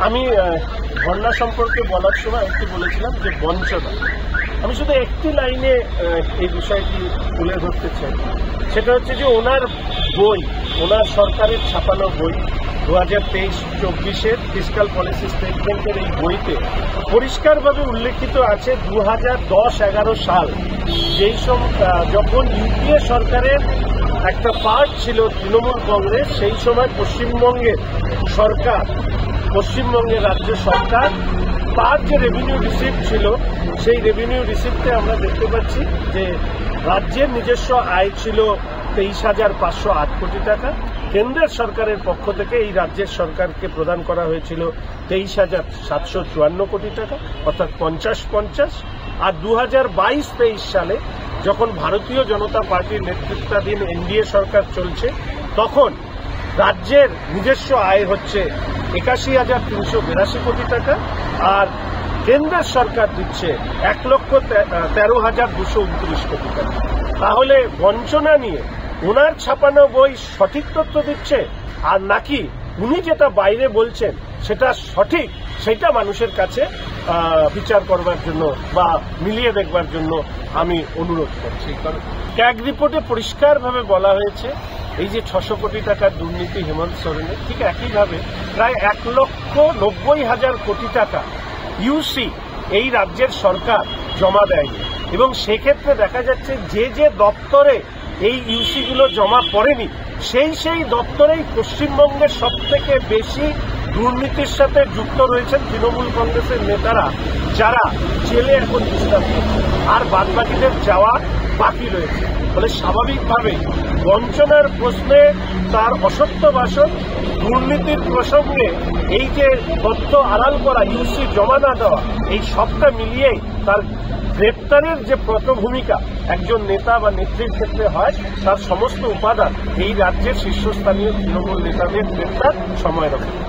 আমি বন্যা সম্পর্কে বলার সময় একটু বলেছিলাম যে বঞ্চনা। আমি শুধু একটি লাইনে এই বিষয়টি তুলে ধরতে চাই, সেটা হচ্ছে যে ওনার বই, ওনার সরকারের ছাপানো বই 2023-24 ফিসক্যাল পলিসি স্টেটমেন্টের এই বইতে পরিষ্কারভাবে উল্লেখিত আছে 2010-11 সাল যেই যখন ইউপিএ সরকারের একটা পার্ট ছিল তৃণমূল কংগ্রেস, সেই সময় পশ্চিমবঙ্গের সরকার, পশ্চিমবঙ্গের রাজ্য সরকার তার যে রেভিনিউ রিসিপ্ট ছিল, সেই রেভিনিউ রিসিপ্টে আমরা দেখতে পাচ্ছি যে রাজ্যের নিজস্ব আয় ছিল 23,508 কোটি টাকা। কেন্দ্রের সরকারের পক্ষ থেকে এই রাজ্যের সরকারকে প্রদান করা হয়েছিল 23,754 কোটি টাকা, অর্থাৎ 50-50। আর 2022-23 সালে যখন ভারতীয় জনতা পার্টির নেতৃত্বাধীন এনডিএ সরকার চলছে, তখন রাজ্যের নিজস্ব আয় হচ্ছে 81,382 কোটি টাকা, আর কেন্দ্রের সরকার দিচ্ছে 1,13,229 কোটি টাকা। তাহলে বঞ্চনা নিয়ে ওনার ছাপানো বই সঠিক তথ্য দিচ্ছে, আর নাকি উনি যেটা বাইরে বলছেন সেটা সঠিক, সেটা মানুষের কাছে বিচার করবার জন্য বা মিলিয়ে দেখবার জন্য আমি অনুরোধ করছি। কারণ ক্যাগ রিপোর্টে পরিষ্কারভাবে বলা হয়েছে এই যে 600 কোটি টাকার দুর্নীতি হেমন্ত সোরেনের, ঠিক একইভাবে প্রায় 1,90,000 কোটি টাকা ইউসি এই রাজ্যের সরকার জমা দেয়নি, এবং সেক্ষেত্রে দেখা যাচ্ছে যে যে দপ্তরে এই ইউসিগুলো জমা পড়েনি, সেই দপ্তরেই পশ্চিমবঙ্গের সবথেকে বেশি দুর্নীতির সাথে যুক্ত রয়েছেন তৃণমূল কংগ্রেসের নেতারা, যারা জেলে এখন বিশ্রাম করছে, আর বাদবাকিদের যাওয়া বাকি রয়েছে। ফলে স্বাভাবিকভাবে বঞ্চনার প্রশ্নে তার অসত্য ভাষণ, দুর্নীতির প্রসঙ্গে এই যে তথ্য আড়াল করা, ইউসি জমা না দেওয়া, এই সবটা মিলিয়েই তার গ্রেপ্তারের যে পটভূমিকা একজন নেতা বা নেত্রীর ক্ষেত্রে হয়, তার সমস্ত উপাদান এই রাজ্যের শীর্ষস্থানীয় তৃণমূল নেতাদের গ্রেপ্তার সময়ের অপেক্ষা।